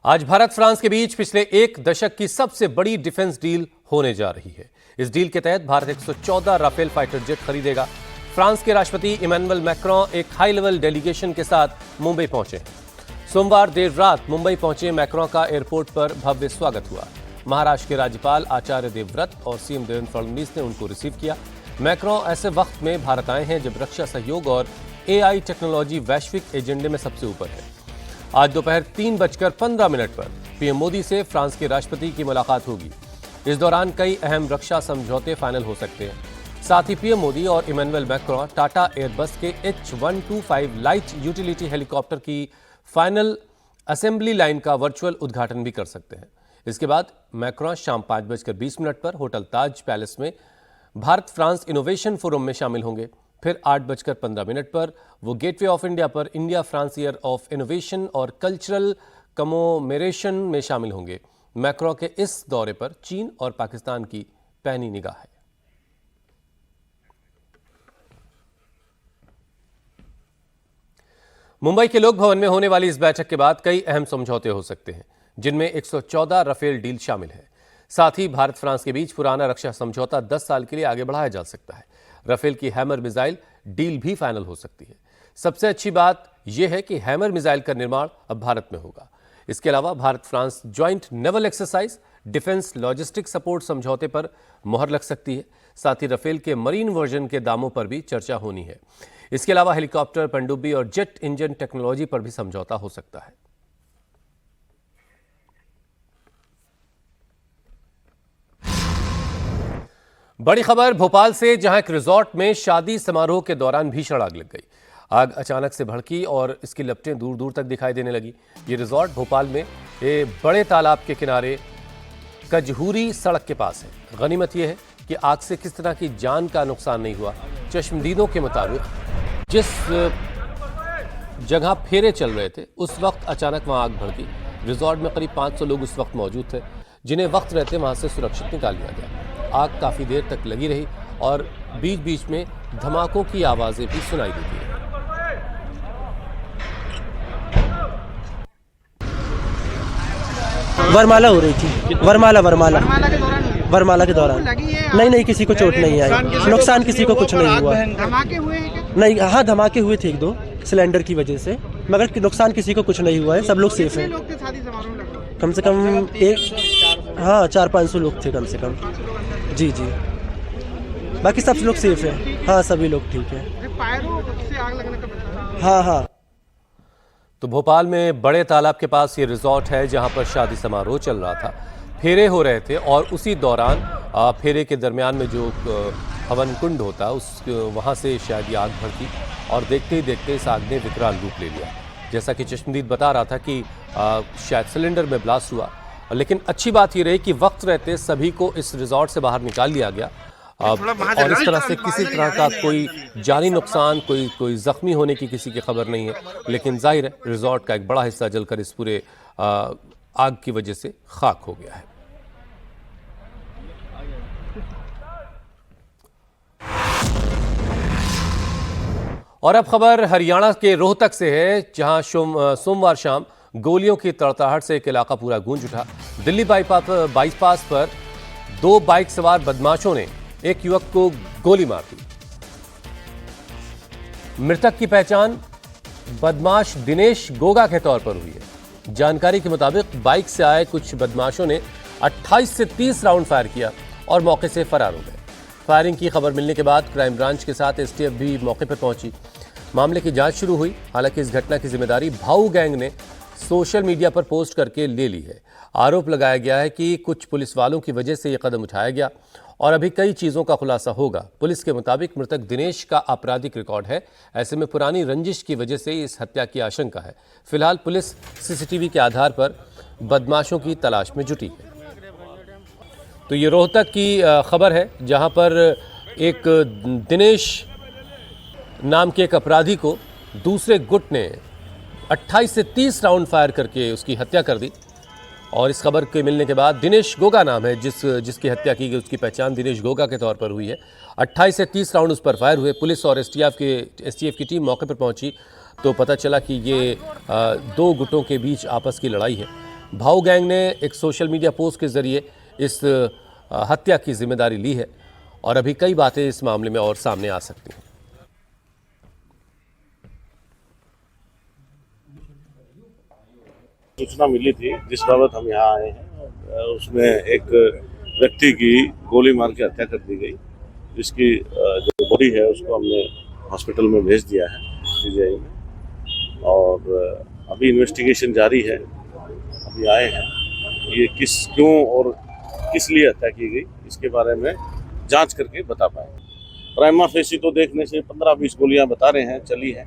आज भारत फ्रांस के बीच पिछले एक दशक की सबसे बड़ी डिफेंस डील होने जा रही है। इस डील के तहत भारत 114 राफेल फाइटर जेट खरीदेगा। फ्रांस के राष्ट्रपति इमैनुअल मैक्रों एक हाई लेवल डेलीगेशन के साथ मुंबई पहुंचे। सोमवार देर रात मुंबई पहुंचे मैक्रों का एयरपोर्ट पर भव्य स्वागत हुआ। महाराष्ट्र के राज्यपाल आचार्य देवव्रत और सीएम देवेंद्र फडणवीस ने उनको रिसीव किया। मैक्रों ऐसे वक्त में भारत आए हैं जब रक्षा सहयोग और एआई टेक्नोलॉजी वैश्विक एजेंडे में सबसे ऊपर है। आज दोपहर 3:15 पर पीएम मोदी से फ्रांस के राष्ट्रपति की मुलाकात होगी। इस दौरान कई अहम रक्षा समझौते फाइनल हो सकते हैं। साथ ही पीएम मोदी और इमैनुअल मैक्रों टाटा एयरबस के H125 लाइट यूटिलिटी हेलीकॉप्टर की फाइनल असेंबली लाइन का वर्चुअल उद्घाटन भी कर सकते हैं। इसके बाद मैक्रों शाम 5:20 पर होटल ताज पैलेस में भारत फ्रांस इनोवेशन फोरम में शामिल होंगे। फिर 8:15 पर वो गेटवे ऑफ इंडिया पर India France year of innovation और कल्चरल कमोमेरेशन में शामिल होंगे। मैक्रों के इस दौरे पर चीन और पाकिस्तान की पैनी निगाह है। मुंबई के लोक भवन में होने वाली इस बैठक के बाद कई अहम समझौते हो सकते हैं, जिनमें 114 राफेल डील शामिल है। साथ ही भारत फ्रांस के बीच पुराना रक्षा समझौता 10 साल के लिए आगे बढ़ाया जा सकता है। राफेल की हैमर मिसाइल डील भी फाइनल हो सकती है। सबसे अच्छी बात यह है कि हैमर मिसाइल का निर्माण अब भारत में होगा। इसके अलावा Bharat France joint naval exercise defence logistic support समझौते पर मोहर लग सकती है। साथ ही राफेल के मरीन वर्जन के दामों पर भी चर्चा होनी है। इसके अलावा हेलीकॉप्टर, पनडुब्बी और जेट इंजन टेक्नोलॉजी पर भी समझौता हो सकता है। बड़ी खबर भोपाल से, जहां एक रिजॉर्ट में शादी समारोह के दौरान भीषण आग लग गई। आग अचानक से भड़की और इसकी लपटें दूर दूर तक दिखाई देने लगी। ये रिजॉर्ट भोपाल में बड़े तालाब के किनारे कजहूरी सड़क के पास है। गनीमत यह है कि आग से किस तरह की जान का नुकसान नहीं हुआ। चश्मदीदों के मुताबिक जिस जगह फेरे चल रहे थे उस वक्त अचानक वहां आग भड़की। रिजॉर्ट में करीब 500 लोग उस वक्त मौजूद थे, जिन्हें वक्त रहते वहां से सुरक्षित निकाल लिया गया। आग काफ़ी देर तक लगी रही और बीच बीच में धमाकों की आवाज़ें भी सुनाई देती हैं। वरमाला हो रही थी। वरमाला के दौरान नहीं, किसी को चोट नहीं आई। नुकसान किसी को कुछ नहीं हुआ। धमाके हुए हैं क्या? नहीं, हाँ धमाके हुए थे 1-2 सिलेंडर की वजह से, मगर नुकसान किसी को कुछ नहीं हुआ है। सब लोग सेफ हैं। कम से कम 400-500 लोग थे कम से कम। जी, बाकी सब लोग सेफ हैं। हाँ, सभी लोग ठीक हैं। हाँ। तो भोपाल में बड़े तालाब के पास ये रिजॉर्ट है, जहां पर शादी समारोह चल रहा था। फेरे हो रहे थे और उसी दौरान फेरे के दरमियान में जो हवन कुंड होता है वहां से शायद ये आग भड़की और देखते ही देखते इस आग ने विकराल रूप ले लिया। जैसा कि चश्मदीद बता रहा था कि शायद सिलेंडर में ब्लास्ट हुआ, लेकिन अच्छी बात ये रही कि वक्त रहते सभी को इस रिजॉर्ट से बाहर निकाल लिया गया और इस तरह से किसी तरह का कोई जानी नुकसान, कोई जख्मी होने की किसी की खबर नहीं है। लेकिन जाहिर है रिजॉर्ट का एक बड़ा हिस्सा जलकर इस पूरे आग की वजह से खाक हो गया है। और अब खबर हरियाणा के रोहतक से है, जहां सोमवार शाम गोलियों की तड़तड़ाहट से एक इलाका पूरा गूंज उठा। दिल्ली बाईपास पर 2 बाइक सवार बदमाशों ने एक युवक को गोली मार दी। मृतक की पहचान बदमाश दिनेश गोगा के तौर पर हुई है। जानकारी के मुताबिक बाइक से आए कुछ बदमाशों ने 28 से 30 राउंड फायर किया और मौके से फरार हो गए। फायरिंग की खबर मिलने के बाद क्राइम ब्रांच के साथ एसटीएफ भी मौके पर पहुंची। मामले की जांच शुरू हुई। हालांकि इस घटना की जिम्मेदारी भाऊ गैंग ने सोशल मीडिया पर पोस्ट करके ले ली है। आरोप लगाया गया है कि कुछ पुलिस वालों की वजह से यह कदम उठाया गया और अभी कई चीजों का खुलासा होगा। पुलिस के मुताबिक मृतक दिनेश का आपराधिक रिकॉर्ड है। ऐसे में पुरानी रंजिश की वजह से इस हत्या की आशंका है। फिलहाल पुलिस सीसीटीवी के आधार पर बदमाशों की तलाश में जुटी है। तो ये रोहतक की खबर है, जहां पर एक दिनेश नाम के एक अपराधी को दूसरे गुट ने 28 से 30 राउंड फायर करके उसकी हत्या कर दी। और इस खबर के मिलने के बाद दिनेश गोगा नाम है जिसकी हत्या की गई, उसकी पहचान दिनेश गोगा के तौर पर हुई है। 28 से 30 राउंड उस पर फायर हुए। पुलिस और एसटीएफ की टीम मौके पर पहुंची तो पता चला कि ये 2 गुटों के बीच आपस की लड़ाई है। भाऊ गैंग ने एक सोशल मीडिया पोस्ट के जरिए इस हत्या की जिम्मेदारी ली है और अभी कई बातें इस मामले में और सामने आ सकती हैं। सूचना मिली थी जिस बाबत हम यहाँ आए हैं, उसमें एक व्यक्ति की गोली मार के हत्या कर दी गई, जिसकी जो बॉडी है उसको हमने हॉस्पिटल में भेज दिया है सीजीआई में, और अभी इन्वेस्टिगेशन जारी है। अभी आए हैं, ये क्यों और किस लिए हत्या की गई इसके बारे में जांच करके बता पाए। प्राइमा फेसी तो देखने से 15-20 गोलियां बता रहे हैं चली हैं,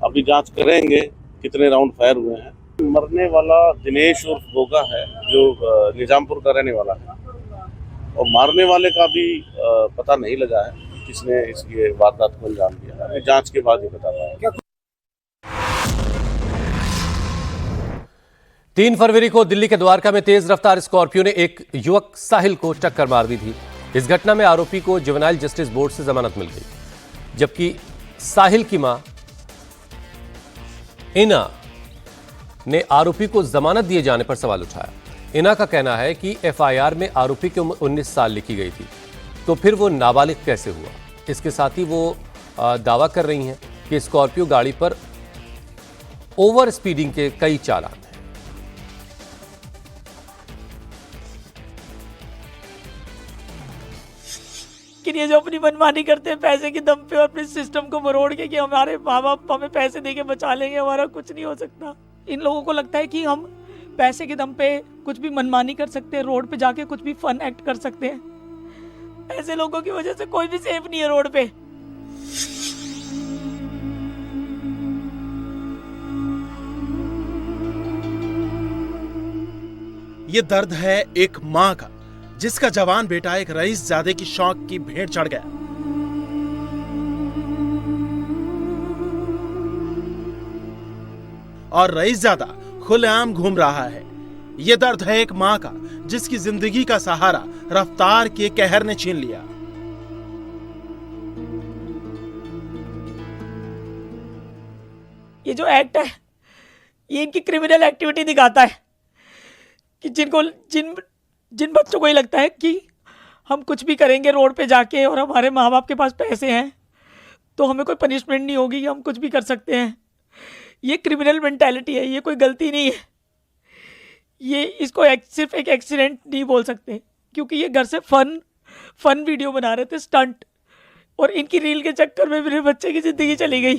अभी जांच करेंगे कितने राउंड फायर हुए हैं। मरने वाला दिनेश उर्फ गोगा है, जो निजामपुर का रहने वाला है, और मारने वाले का भी पता नहीं लगा है किसने इसकी वारदात को अंजाम दिया। अभी जांच के बाद ही बता पाएंगे। 3 फरवरी को दिल्ली के द्वारका में तेज रफ्तार स्कॉर्पियो ने एक युवक साहिल को टक्कर मार दी थी। इस घटना में आरोपी को जुवेनाइल जस्टिस बोर्ड से जमानत मिल गई, जबकि साहिल की मां इना ने आरोपी को जमानत दिए जाने पर सवाल उठाया। इना का कहना है कि एफआईआर में आरोपी की उम्र 19 साल लिखी गई थी, तो फिर वो नाबालिग कैसे हुआ। इसके साथ ही वो दावा कर रही हैं कि स्कॉर्पियो गाड़ी पर ओवर स्पीडिंग के कई चालान हैं। कि ये जो अपनी मनमानी करते हैं पैसे के दम पे और अपने सिस्टम को मरोड़ के कि हमारे माँ बाप हमें पैसे दे के बचा लेंगे, हमारा कुछ नहीं हो सकता। इन लोगों को लगता है कि हम पैसे के दम पे कुछ भी मनमानी कर सकते हैं, रोड पे जाके कुछ भी फन एक्ट कर सकते हैं। ऐसे लोगों की वजह से कोई भी सेफ नहीं है रोड पे। ये दर्द है एक माँ का, जिसका जवान बेटा एक रईसजादे की शौक की भेंट चढ़ गया। और रईसजादा खुलेआम घूम रहा है। यह दर्द है एक मां का, जिसकी जिंदगी का सहारा रफ्तार के कहर ने छीन लिया। ये जो एक्ट है, ये इनकी क्रिमिनल एक्टिविटी दिखाता है कि जिन बच्चों को ये लगता है कि हम कुछ भी करेंगे रोड पे जाके और हमारे माँ बाप के पास पैसे हैं तो हमें कोई पनिशमेंट नहीं होगी, हम कुछ भी कर सकते हैं। ये क्रिमिनल मेंटालिटी है, ये कोई गलती नहीं है। ये इसको सिर्फ एक एक्सीडेंट नहीं बोल सकते, क्योंकि ये घर से फन वीडियो बना रहे थे, स्टंट, और इनकी रील के चक्कर में मेरे बच्चे की जिंदगी चली गई।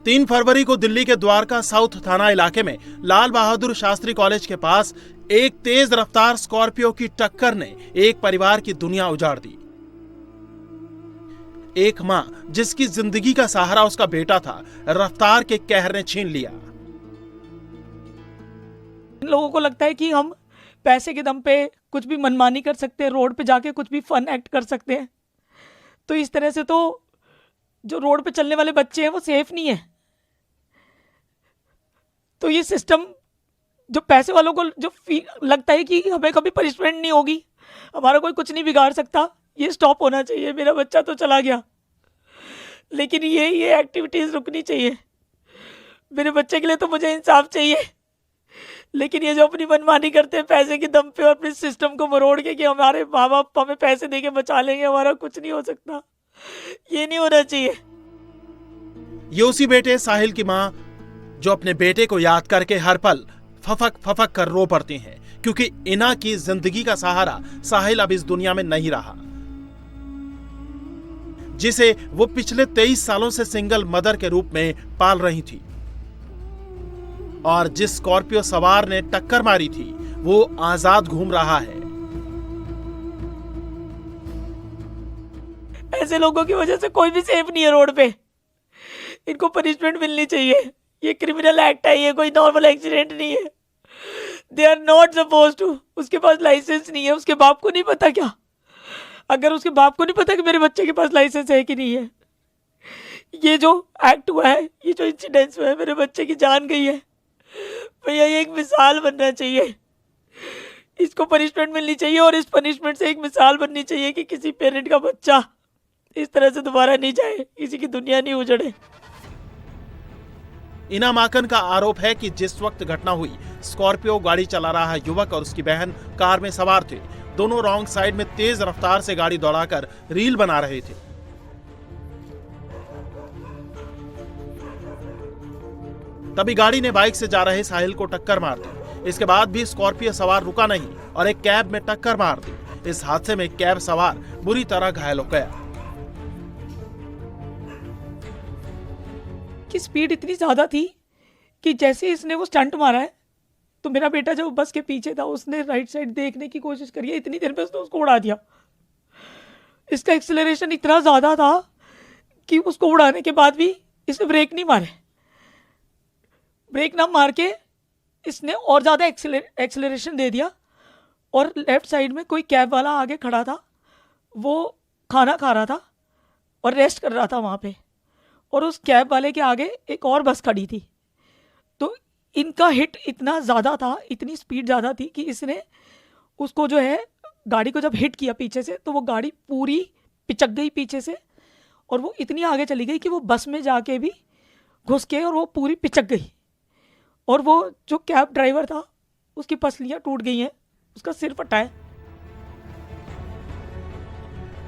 3 फरवरी को दिल्ली के द्वारका साउथ थाना इलाके में लाल बहादुर शास्त्री कॉलेज के पास एक तेज रफ्तार स्कॉर्पियो की टक्कर ने एक परिवार की दुनिया उजाड़ दी। एक मां, जिसकी जिंदगी का सहारा उसका बेटा था, रफ्तार के कहर ने छीन लिया। इन लोगों को लगता है कि हम पैसे के दम पे कुछ भी मनमानी कर सकते हैं, रोड पे जाके कुछ भी फन एक्ट कर सकते हैं। तो इस तरह से तो जो रोड पे चलने वाले बच्चे हैं वो सेफ नहीं है। तो ये सिस्टम, जो पैसे वालों को जो लगता है कि हमें कभी पनिशमेंट नहीं होगी, हमारा कोई कुछ नहीं बिगाड़ सकता, ये स्टॉप होना चाहिए। मेरा बच्चा तो चला गया, लेकिन ये एक्टिविटीज़ रुकनी चाहिए। मेरे बच्चे के लिए तो मुझे इंसाफ चाहिए, लेकिन ये जो अपनी मनमानी करते हैं पैसे के दम पे और अपने सिस्टम को मरोड़ के कि हमारे माँ बाप हमें पैसे दे के बचा लेंगे, हमारा कुछ नहीं हो सकता, ये नहीं होना चाहिए। ये उसी बेटे साहिल की मां, जो अपने बेटे को याद करके हर पल फफक कर रो पड़ती हैं, क्योंकि इना की जिंदगी का सहारा साहिल अब इस दुनिया में नहीं रहा, जिसे वो पिछले 23 सालों से सिंगल मदर के रूप में पाल रही थी। और जिस स्कॉर्पियो सवार ने टक्कर मारी थी, वो आजाद घूम रहा है। ऐसे लोगों की वजह से कोई भी सेफ नहीं है रोड पे। इनको पनिशमेंट मिलनी चाहिए। ये क्रिमिनल एक्ट है, ये कोई नॉर्मल एक्सीडेंट नहीं है। They are not suppose to. उसके पास लाइसेंस नहीं है, उसके बाप को नहीं पता क्या? अगर उसके बाप को नहीं पता कि मेरे बच्चे के पास लाइसेंस है कि नहीं है, ये जो एक्ट हुआ है, ये जो इंसिडेंस हुआ है, मेरे बच्चे की जान गई है भैया। ये एक मिसाल बनना चाहिए, इसको पनिशमेंट मिलनी चाहिए, और इस पनिशमेंट से एक मिसाल बननी चाहिए कि किसी पेरेंट का बच्चा इस तरह से दोबारा नहीं जाए, किसी की दुनिया नहीं उजड़े। इना माकन का आरोप है कि जिस वक्त घटना हुई, स्कॉर्पियो गाड़ी चला रहा युवक और उसकी बहन कार में सवार थे। दोनों रॉन्ग साइड में तेज रफ्तार से गाड़ी दौड़ाकर रील बना रहे थे। तभी गाड़ी ने बाइक से जा रहे साहिल को टक्कर मार दी। इसके बाद भी स्कॉर्पियो सवार रुका नहीं और एक कैब में टक्कर मार दी। इस हादसे में कैब सवार बुरी तरह घायल हो गया। की स्पीड इतनी ज़्यादा थी कि जैसे इसने वो स्टंट मारा है तो मेरा बेटा जो बस के पीछे था उसने राइट साइड देखने की कोशिश करी है, इतनी देर में उसने उसको उड़ा दिया। इसका एक्सेलरेशन इतना ज़्यादा था कि उसको उड़ाने के बाद भी इसने ब्रेक नहीं मारे। ब्रेक ना मार के इसने और ज़्यादा एक्सेलरेशन दे दिया और लेफ्ट साइड में कोई कैब वाला आगे खड़ा था, वो खाना खा रहा था और रेस्ट कर रहा था वहाँ पे, और उस कैब वाले के आगे एक और बस खड़ी थी। तो इनका हिट इतना ज़्यादा था, इतनी स्पीड ज़्यादा थी कि इसने उसको जो है गाड़ी को जब हिट किया पीछे से तो वो गाड़ी पूरी पिचक गई पीछे से, और वो इतनी आगे चली गई कि वो बस में जाके भी घुस के और वो पूरी पिचक गई। और वो जो कैब ड्राइवर था उसकी पसलियाँ टूट गई हैं, उसका सिर फटा है।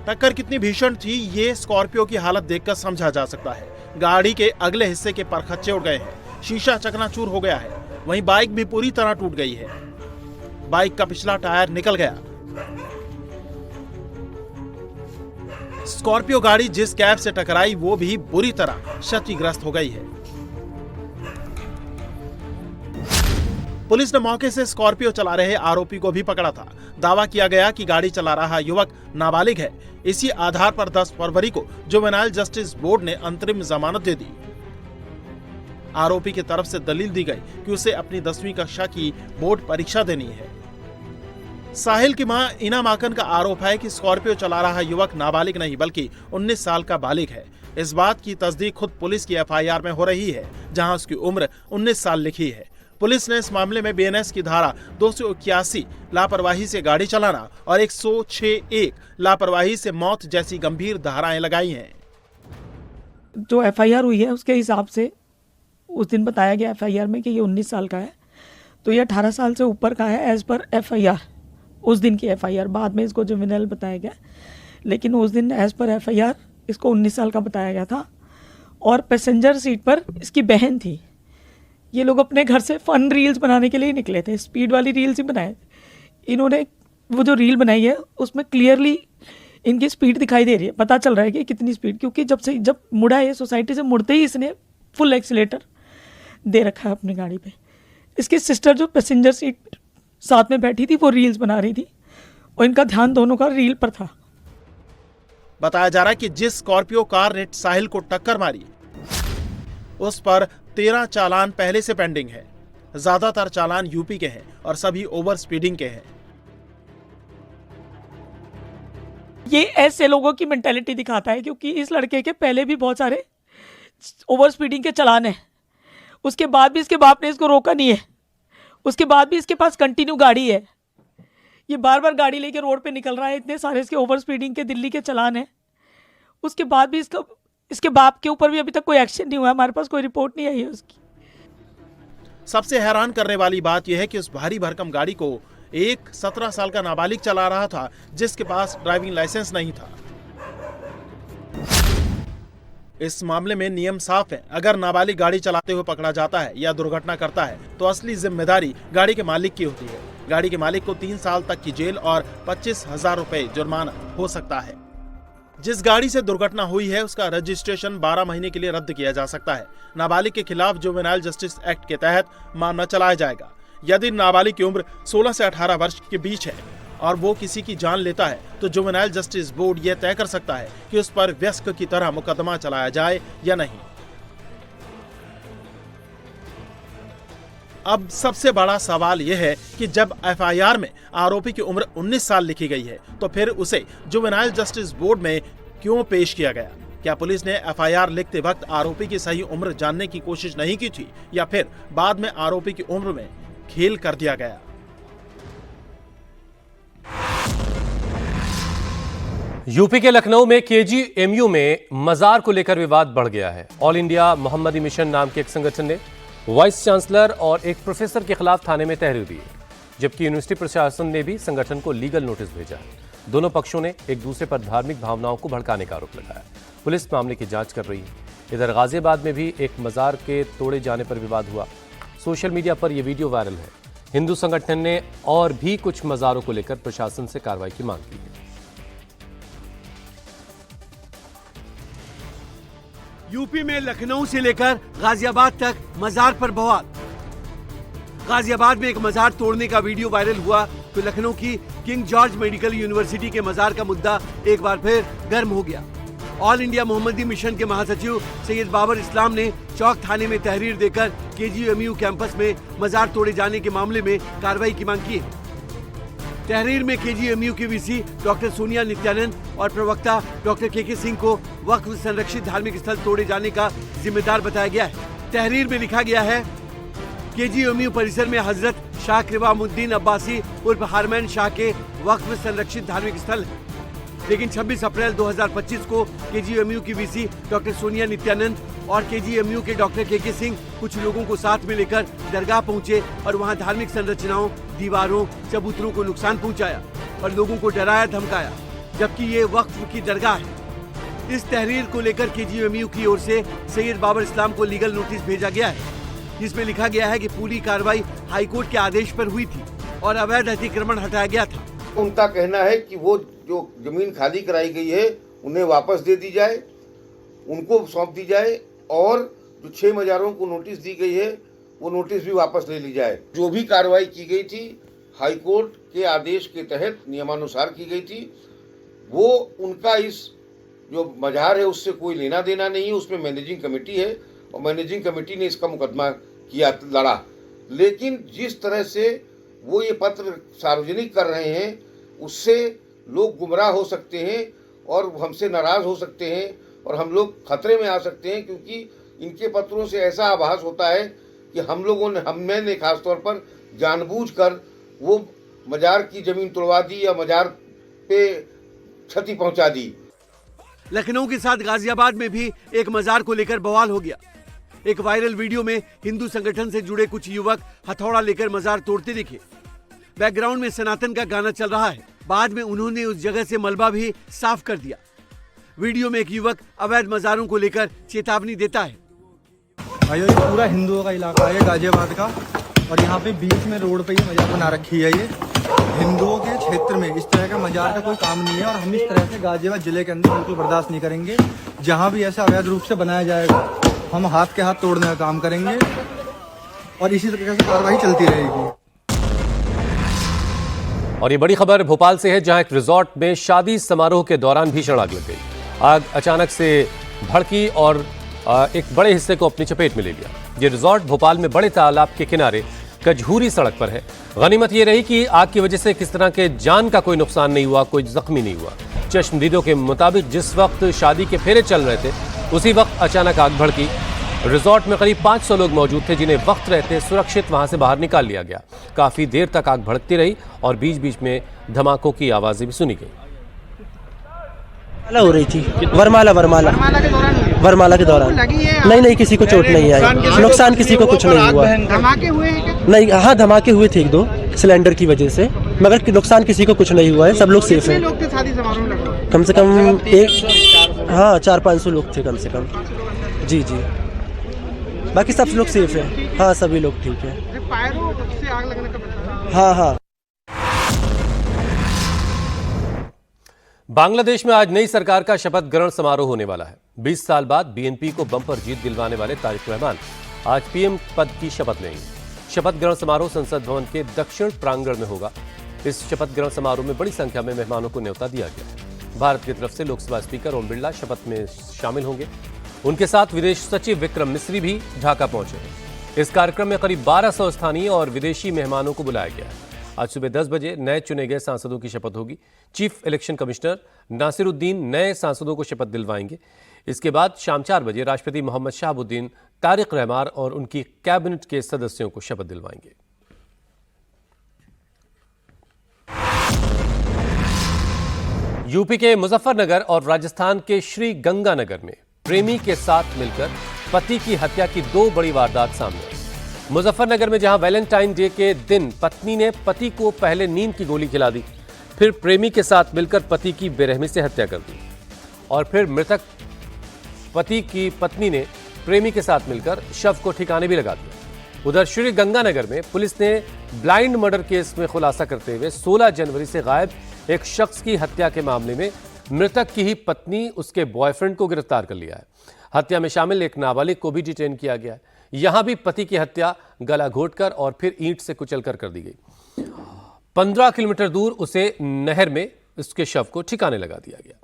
टक्कर कितनी भीषण थी ये स्कॉर्पियो की हालत देखकर समझा जा सकता है। गाड़ी के अगले हिस्से के परखच्चे उड़ गए हैं, शीशा चकनाचूर हो गया है, वहीं बाइक भी पूरी तरह टूट गई है। बाइक का पिछला टायर निकल गया। स्कॉर्पियो गाड़ी जिस कैब से टकराई वो भी बुरी तरह क्षतिग्रस्त हो गई है। पुलिस ने मौके से स्कॉर्पियो चला रहे आरोपी को भी पकड़ा था। दावा किया गया कि गाड़ी चला रहा युवक नाबालिग है। इसी आधार पर 10 फरवरी को जुवेनाइल जस्टिस बोर्ड ने अंतरिम जमानत दे दी। आरोपी की तरफ से दलील दी गई कि उसे अपनी 10वीं कक्षा की बोर्ड परीक्षा देनी है। साहिल की मां इना माकन का आरोप है कि स्कॉर्पियो चला रहा युवक नाबालिग नहीं बल्कि 19 साल का बालिग है। इस बात की तस्दीक खुद पुलिस की FIR में हो रही है, जहां उसकी उम्र 19 साल लिखी है। पुलिस ने इस मामले में BNS की धारा 281 लापरवाही से गाड़ी चलाना और 106(1) लापरवाही से मौत जैसी गंभीर धाराएं लगाई हैं। जो FIR हुई है उसके हिसाब से उस दिन बताया गया FIR में कि ये 19 साल का है, तो ये 18 साल से ऊपर का है एज पर FIR। उस दिन की FIR, बाद में इसको जुवेनाइल बताया गया, लेकिन उस दिन एज पर FIR इसको 19 साल का बताया गया था। और पैसेंजर सीट पर इसकी बहन थी। ये लोग अपने घर से फन रील्स बनाने के लिए निकले थे, स्पीड वाली रील्स ही बनाए। इन्होंने वो जो रील बनाई है उसमें क्लियरली इनकी स्पीड दिखाई दे रही है, पता चल रहा है कि कितनी स्पीड, क्योंकि जब मुड़ा है सोसाइटी से मुड़ते ही इसने फुल एक्सीलेटर दे रखा है अपनी गाड़ी पे। इसकी सिस्टर जो पैसेंजर सीट साथ में बैठी थी वो रील्स बना रही थी और इनका ध्यान दोनों का रील पर था। बताया जा रहा है कि जिस स्कॉर्पियो कार ने साहिल को टक्कर मारी उस पर 13 चालान पहले से पेंडिंग है। ज्यादातर चालान यूपी के हैं और सभी ओवर स्पीडिंग के हैं। ये ऐसे लोगों की मेंटालिटी दिखाता है, क्योंकि इस लड़के के पहले भी बहुत सारे ओवर स्पीडिंग के चालान हैं। उसके बाद भी इसके बाप ने इसको रोका नहीं है, उसके बाद भी इसके पास कंटिन्यू गाड़ी है। ये बार बार गाड़ी लेके रोड पे निकल रहा है, इतने सारे इसके ओवर स्पीडिंग के दिल्ली के चालान हैं। उसके बाद भी इसके बाप के ऊपर भी अभी तक कोई एक्शन नहीं हुआ, हमारे पास कोई रिपोर्ट नहीं आई है उसकी। सबसे हैरान करने वाली बात यह है कि उस भारी भरकम गाड़ी को एक 17 साल का नाबालिग चला रहा था, जिसके पास ड्राइविंग लाइसेंस नहीं था। इस मामले में नियम साफ है, अगर नाबालिग गाड़ी चलाते हुए पकड़ा जाता है या दुर्घटना करता है तो असली जिम्मेदारी गाड़ी के मालिक की होती है। गाड़ी के मालिक को 3 साल तक की जेल और 25,000 रुपए जुर्माना हो सकता है। जिस गाड़ी से दुर्घटना हुई है उसका रजिस्ट्रेशन 12 महीने के लिए रद्द किया जा सकता है। नाबालिग के खिलाफ जुवेनाइल जस्टिस एक्ट के तहत मामला चलाया जाएगा। यदि नाबालिग की उम्र 16 से 18 वर्ष के बीच है और वो किसी की जान लेता है तो जुवेनाइल जस्टिस बोर्ड यह तय कर सकता है कि उस पर वयस्क की तरह मुकदमा चलाया जाए या नहीं। अब सबसे बड़ा सवाल यह है कि जब FIR में आरोपी की उम्र 19 साल लिखी गई है तो फिर उसे जुवेनाइल जस्टिस बोर्ड में क्यों पेश किया गया? क्या पुलिस ने FIR लिखते वक्त आरोपी की सही उम्र जानने की कोशिश नहीं की थी, या फिर बाद में आरोपी की उम्र में खेल कर दिया गया? यूपी के लखनऊ में केजीएमयू में मजार को लेकर विवाद बढ़ गया है। ऑल इंडिया मोहम्मदी मिशन नाम के एक संगठन ने वाइस चांसलर और एक प्रोफेसर के खिलाफ थाने में तहरीर दी है, जबकि यूनिवर्सिटी प्रशासन ने भी संगठन को लीगल नोटिस भेजा है। दोनों पक्षों ने एक दूसरे पर धार्मिक भावनाओं को भड़काने का आरोप लगाया। पुलिस मामले की जांच कर रही है। इधर गाजियाबाद में भी एक मजार के तोड़े जाने पर विवाद हुआ। सोशल मीडिया पर यह वीडियो वायरल है। हिंदू संगठन ने और भी कुछ मजारों को लेकर प्रशासन से कार्रवाई की मांग की है। यूपी में लखनऊ से लेकर गाजियाबाद तक मजार पर बवाल। गाजियाबाद में एक मजार तोड़ने का वीडियो वायरल हुआ तो लखनऊ की किंग जॉर्ज मेडिकल यूनिवर्सिटी के मजार का मुद्दा एक बार फिर गर्म हो गया। ऑल इंडिया मोहम्मदी मिशन के महासचिव सैयद बाबर इस्लाम ने चौक थाने में तहरीर देकर केजीएमयू कैंपस में मजार तोड़े जाने के मामले में कार्रवाई की मांग की है। तहरीर में केजीएमयू की वीसी डॉक्टर सोनिया नित्यानंद और प्रवक्ता डॉक्टर के सिंह को वक्फ संरक्षित धार्मिक स्थल तोड़े जाने का जिम्मेदार बताया गया है। तहरीर में लिखा गया है, केजीएमयू परिसर में हजरत शाह क़िवामुद्दीन अब्बासी उर्फ हारमैन शाह के वक्फ संरक्षित धार्मिक स्थल है। लेकिन 26 अप्रैल 2025 को केजीएमयू की वीसी डॉक्टर सोनिया नित्यानंद और केजीएमयू के डॉक्टर के सिंह कुछ लोगों को साथ में लेकर दरगाह पहुंचे और वहां धार्मिक संरचनाओं, दीवारों, चबूतरों को नुकसान पहुंचाया और लोगों को डराया धमकाया, जबकि ये वक्फ की दरगाह है। इस तहरीर को लेकर केजीएमयू की ओर से सैयद बाबर इस्लाम को लीगल नोटिस भेजा गया है, जिसमें लिखा गया है कि पूरी कार्रवाई हाईकोर्ट के आदेश पर हुई थी और अवैध अतिक्रमण हटाया गया था। उनका कहना है कि वो जो जमीन खाली कराई गई है उन्हें वापस दे दी जाए, उनको सौंप दी जाए और जो 6 मजारों को नोटिस दी गई है वो नोटिस भी वापस ले ली जाए। जो भी कार्रवाई की गई थी हाईकोर्ट के आदेश के तहत नियमानुसार की गई थी। वो उनका इस जो मजार है उससे कोई लेना देना नहीं है। उसमें मैनेजिंग कमेटी है और मैनेजिंग कमेटी ने इसका मुकदमा किया, लड़ा। लेकिन जिस तरह से वो ये पत्र सार्वजनिक कर रहे हैं उससे लोग गुमराह हो सकते हैं और हमसे नाराज हो सकते हैं और हम लोग खतरे में आ सकते हैं, क्योंकि इनके पत्रों से ऐसा आभास होता है कि हमने खासतौर पर जानबूझकर वो मजार की जमीन तोड़वा दी या मजार पे क्षति पहुंचा दी। लखनऊ के साथ गाजियाबाद में भी एक मजार को लेकर बवाल हो गया। एक वायरल वीडियो में हिंदू संगठन से जुड़े कुछ युवक हथौड़ा लेकर मजार तोड़ते दिखे। बैकग्राउंड में सनातन का गाना चल रहा है। बाद में उन्होंने उस जगह से मलबा भी साफ कर दिया। वीडियो में एक युवक अवैध मजारों को लेकर चेतावनी देता है। भाइयों, ये पूरा हिंदुओं का इलाका है गाजियाबाद का, और यहाँ पे बीच में रोड पे ये मजार बना रखी है। ये हिंदुओं के क्षेत्र में इस तरह का मजार का कोई काम नहीं है और हम इस तरह से गाजियाबाद जिले के अंदर बिल्कुल बर्दाश्त नहीं करेंगे। जहाँ भी ऐसा अवैध रूप से बनाया जाएगा हम हाथ के हाथ तोड़ने का काम करेंगे और इसी तरीके से कार्रवाई चलती रहेगी। और ये बड़ी खबर भोपाल से है, जहां एक रिजॉर्ट में शादी समारोह के दौरान भीषण आग लग गई। आग अचानक से भड़की और एक बड़े हिस्से को अपनी चपेट में ले लिया। ये रिजॉर्ट भोपाल में बड़े तालाब के किनारे कजहूरी सड़क पर है। गनीमत ये रही कि आग की वजह से किस तरह के जान का कोई नुकसान नहीं हुआ, कोई जख्मी नहीं हुआ। चश्मदीदों के मुताबिक जिस वक्त शादी के फेरे चल रहे थे उसी वक्त अचानक आग भड़की। रिजॉर्ट में करीब 500 लोग मौजूद थे, जिन्हें वक्त रहते सुरक्षित वहां से बाहर निकाल लिया गया। काफी देर तक आग भड़कती रही और बीच बीच में धमाकों की आवाजें भी सुनी गई। हो रही थी वरमाला के दौरान नहीं, किसी को चोट नहीं आई, नुकसान किसी को कुछ नहीं हुआ। धमाके हुए हैं नहीं, हाँ धमाके हुए थे 1-2 सिलेंडर की वजह से, मगर नुकसान किसी को कुछ नहीं हुआ है। सब लोग सेफ हैं। लोग थे शादी समारोह में? कम से कम 400-500 लोग थे कम से कम। जी, बाकी सब लोग सेफ हैं। हाँ, सभी लोग ठीक है। फायरों से आग लगने का पता? हाँ। बांग्लादेश में आज नई सरकार का शपथ ग्रहण समारोह होने वाला है। 20 साल बाद बीएनपी को बम्पर जीत दिलवाने वाले तारिक रहमान आज पीएम पद की शपथ लेंगे। शपथ ग्रहण समारोह संसद भवन के दक्षिण प्रांगण में होगा। इस शपथ ग्रहण समारोह में बड़ी संख्या में मेहमानों को न्योता दिया गया है। भारत की तरफ से लोकसभा स्पीकर ओम बिरला शपथ में शामिल होंगे। उनके साथ विदेश सचिव विक्रम मिस्री भी ढाका पहुंचे हैं। इस कार्यक्रम में करीब 1200 स्थानीय और विदेशी मेहमानों को बुलाया गया है। आज सुबह 10 बजे नए चुने गए सांसदों की शपथ होगी। चीफ इलेक्शन कमिश्नर नासिरुद्दीन नए सांसदों को शपथ दिलवाएंगे। इसके बाद शाम 4 बजे राष्ट्रपति मोहम्मद शहाबुद्दीन तारिक रहमान और उनकी कैबिनेट के सदस्यों को शपथ दिलवाएंगे। यूपी के मुजफ्फरनगर और राजस्थान के श्री गंगानगर में प्रेमी के साथ मिलकर पति की हत्या की दो बड़ी वारदात सामने आई। मुजफ्फरनगर में जहां वैलेंटाइन डे के दिन पत्नी ने पति को पहले नींद की गोली खिला दी, फिर प्रेमी के साथ मिलकर पति की बेरहमी से हत्या कर दी और फिर मृतक पति की पत्नी ने प्रेमी के साथ मिलकर शव को ठिकाने भी लगा दिया। उधर श्री गंगानगर में पुलिस ने ब्लाइंड मर्डर केस में खुलासा करते हुए 16 जनवरी से गायब एक शख्स की हत्या के मामले में मृतक की ही पत्नी उसके बॉयफ्रेंड को गिरफ्तार कर लिया है। हत्या में शामिल एक नाबालिग को भी डिटेन किया गया है। यहां भी पति की हत्या गला घोंटकर और फिर ईंट से कुचलकर कर दी गई। 15 किलोमीटर दूर उसे नहर में उसके शव को ठिकाने लगा दिया गया।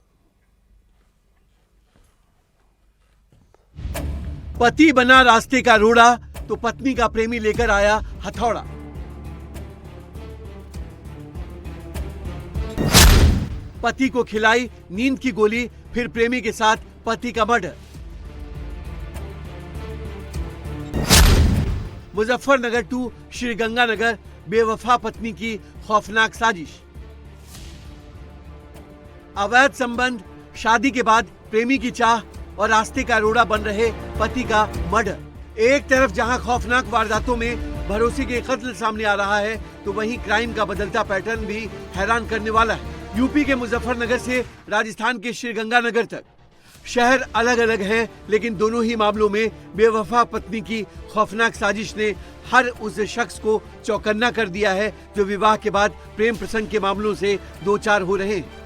पति बना रास्ते का रोड़ा तो पत्नी का प्रेमी लेकर आया हथौड़ा। पति को खिलाई नींद की गोली, फिर प्रेमी के साथ पति का मर्डर। मुजफ्फरनगर टू श्री गंगानगर, बेवफा पत्नी की खौफनाक साजिश। अवैध संबंध, शादी के बाद प्रेमी की चाह और रास्ते का रोड़ा बन रहे पति का मर्डर। एक तरफ जहां खौफनाक वारदातों में भरोसे के कत्ल सामने आ रहा है, तो वहीं क्राइम का बदलता पैटर्न भी हैरान करने वाला है। यूपी के मुजफ्फरनगर से राजस्थान के श्रीगंगानगर तक शहर अलग अलग हैं, लेकिन दोनों ही मामलों में बेवफा पत्नी की खौफनाक साजिश ने हर उस शख्स को चौकन्ना कर दिया है जो विवाह के बाद प्रेम प्रसंग के मामलों से दो चार हो रहे हैं।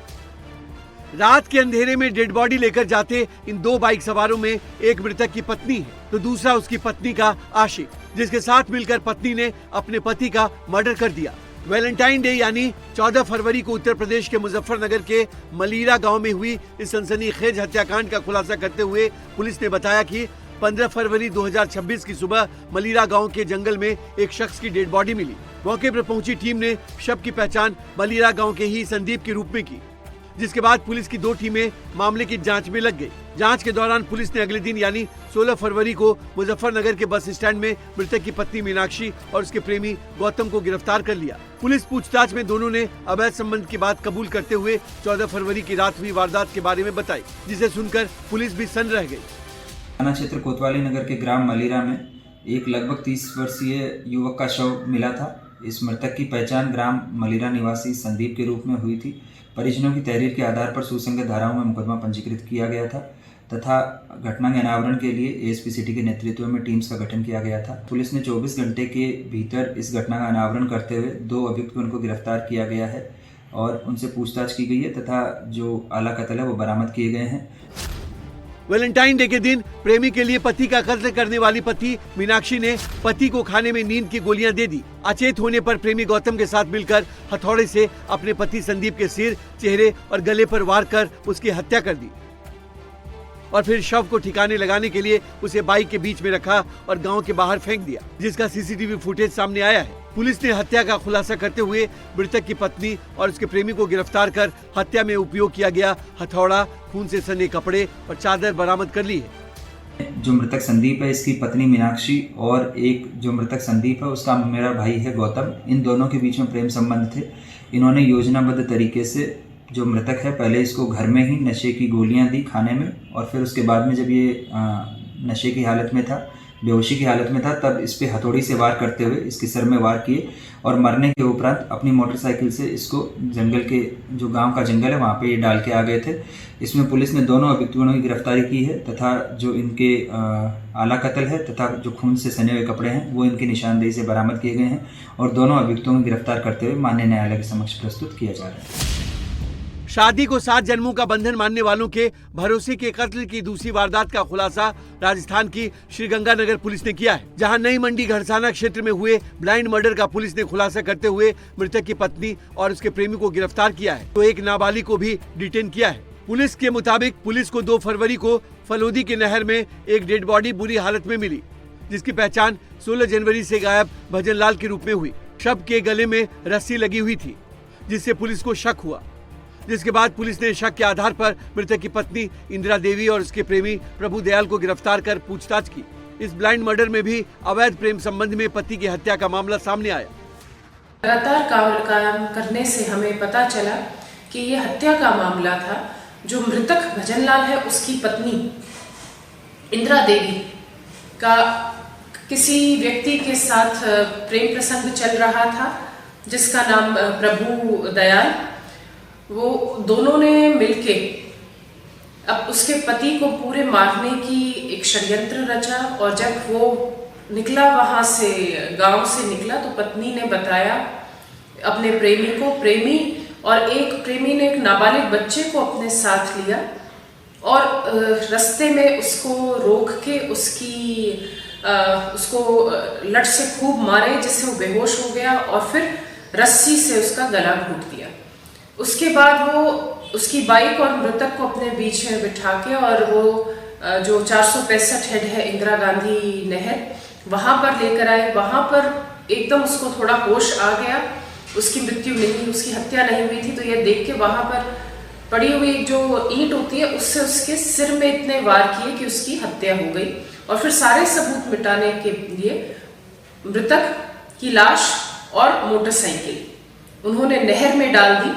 रात के अंधेरे में डेड बॉडी लेकर जाते इन दो बाइक सवारों में एक मृतक की पत्नी है तो दूसरा उसकी पत्नी का आशिक, जिसके साथ मिलकर पत्नी ने अपने पति का मर्डर कर दिया। वैलेंटाइन डे यानी 14 फरवरी को उत्तर प्रदेश के मुजफ्फरनगर के मलीरा गांव में हुई इस सनसनीखेज हत्याकांड का खुलासा करते हुए पुलिस ने बताया कि 15 फरवरी 2026 की सुबह मलीरा गांव के जंगल में एक शख्स की डेड बॉडी मिली। मौके पर पहुंची टीम ने शव की पहचान मलीरा गांव के ही संदीप के रूप में की, जिसके बाद पुलिस की दो टीमें मामले की जांच में लग गई। जांच के दौरान पुलिस ने अगले दिन यानी 16 फरवरी को मुजफ्फरनगर के बस स्टैंड में मृतक की पत्नी मीनाक्षी और उसके प्रेमी गौतम को गिरफ्तार कर लिया। पुलिस पूछताछ में दोनों ने अवैध संबंध की बात कबूल करते हुए 14 फरवरी की रात हुई वारदात के बारे में बताई, जिसे सुनकर पुलिस भी सन्न रह गई। थाना क्षेत्र कोतवाली नगर के ग्राम मलीरा में एक लगभग 30 वर्षीय युवक का शव मिला था। इस मृतक की पहचान ग्राम मलीरा निवासी संदीप के रूप में हुई थी। परिजनों की तहरीर के आधार पर सुसंगत धाराओं में मुकदमा पंजीकृत किया गया था तथा घटना के अनावरण के लिए एएसपी सिटी के नेतृत्व में टीम्स का गठन किया गया था। पुलिस ने 24 घंटे के भीतर इस घटना का अनावरण करते हुए 2 अभियुक्तों को गिरफ्तार किया गया है और उनसे पूछताछ की गई है तथा जो आला कत्ल है वो बरामद किए गए हैं। वैलेंटाइन डे के दिन प्रेमी के लिए पति का कत्ल करने वाली पति मीनाक्षी ने पति को खाने में नींद की गोलियां दे दी। अचेत होने पर प्रेमी गौतम के साथ मिलकर हथौड़े से अपने पति संदीप के सिर, चेहरे और गले पर वार कर उसकी हत्या कर दी और फिर शव को ठिकाने लगाने के लिए उसे बाइक के बीच में रखा और गांव के बाहर फेंक दिया, जिसका सीसीटीवी फुटेज सामने आया है। पुलिस ने हत्या का खुलासा करते हुए मृतक की पत्नी और उसके प्रेमी को गिरफ्तार कर हत्या में उपयोग किया गया हथौड़ा, खून से सने कपड़े और चादर बरामद कर ली है। जो मृतक संदीप है इसकी पत्नी मीनाक्षी और एक जो मृतक संदीप है उसका मेरा भाई है गौतम, इन दोनों के बीच में प्रेम संबंध थे। इन्होंने योजनाबद्ध तरीके से जो मृतक है पहले इसको घर में ही नशे की गोलियां दी खाने में और फिर उसके बाद में जब ये नशे की हालत में था, बेहोशी की हालत में था, तब इस पे हथौड़ी से वार करते हुए इसके सर में वार किए और मरने के उपरांत अपनी मोटरसाइकिल से इसको जंगल के जो गांव का जंगल है वहाँ पे ये डाल के आ गए थे। इसमें पुलिस ने दोनों अभियुक्तों की गिरफ्तारी की है तथा जो इनके आला कत्ल है तथा जो खून से सने हुए कपड़े हैं वो इनकी निशानदेही से बरामद किए गए हैं और दोनों अभियुक्तों को गिरफ्तार करते हुए माननीय न्यायालय के समक्ष प्रस्तुत किया जा रहा है। शादी को 7 जन्मों का बंधन मानने वालों के भरोसे के कत्ल की दूसरी वारदात का खुलासा राजस्थान की श्रीगंगानगर पुलिस ने किया है, जहां नई मंडी घरसाना क्षेत्र में हुए ब्लाइंड मर्डर का पुलिस ने खुलासा करते हुए मृतक की पत्नी और उसके प्रेमी को गिरफ्तार किया है तो एक नाबालिग को भी डिटेन किया है। पुलिस के मुताबिक पुलिस को 2 फरवरी को फलोदी की नहर में एक डेड बॉडी बुरी हालत में मिली, जिसकी पहचान 16 जनवरी से गायब भजनलाल के रूप में हुई। शव के गले में रस्सी लगी हुई थी, जिससे पुलिस को शक हुआ, जिसके बाद पुलिस ने शक के आधार पर मृतक की पत्नी इंदिरा देवी और उसके प्रेमी प्रभु दयाल को गिरफ्तार कर पूछताछ की। इस ब्लाइंड मर्डर में भी अवैध प्रेम संबंध में पति की हत्या का मामला सामने आया। लगातार काम करने से हमें पता चला कि ये हत्या का मामला था। जो मृतक भजनलाल है उसकी पत्नी इंदिरा देवी का किसी व्यक्ति के साथ प्रेम प्रसंग चल रहा था जिसका नाम प्रभु दयाल। वो दोनों ने मिलके अब उसके पति को पूरे मारने की एक षड्यंत्र रचा और जब वो निकला वहां से, गांव से निकला, तो पत्नी ने बताया अपने प्रेमी को, प्रेमी और एक प्रेमी ने एक नाबालिग बच्चे को अपने साथ लिया और रास्ते में उसको रोक के उसको लठ से खूब मारे जिससे वो बेहोश हो गया और फिर रस्सी से उसका गला घोंट दिया। उसके बाद वो उसकी बाइक और मृतक को अपने बीच में बिठा के और वो जो 465 हेड है इंदिरा गांधी नहर, वहां पर लेकर आए। वहां पर एकदम उसको थोड़ा होश आ गया, उसकी मृत्यु नहीं, उसकी हत्या नहीं हुई थी। तो ये देख के वहां पर पड़ी हुई जो ईंट होती है उससे उसके सिर में इतने वार किए कि उसकी हत्या हो गई और फिर सारे सबूत मिटाने के लिए मृतक की लाश और मोटरसाइकिल उन्होंने नहर में डाल दी।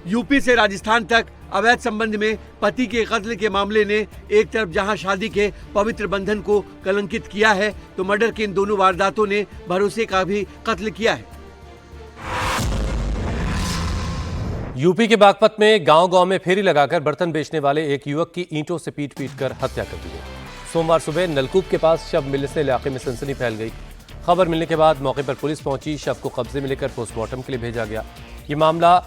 यूपी से राजस्थान तक अवैध संबंध में पति के कत्ल के मामले ने एक तरफ जहां शादी के पवित्र बंधन को कलंकित किया है, तो मर्डर की इन दोनों वारदातों ने भरोसे का भी कत्ल किया है। यूपी के बागपत में गांव-गांव में फेरी लगाकर बर्तन बेचने वाले एक युवक की ईंटों से पीट-पीट कर हत्या कर दी गई। सोमवार सुबह नलकूप के पास शव मिलने से इलाके में सनसनी फैल गई। खबर मिलने के बाद मौके पर पुलिस पहुंची, शव को कब्जे में लेकर पोस्टमार्टम के लिए भेजा गया। ये मामला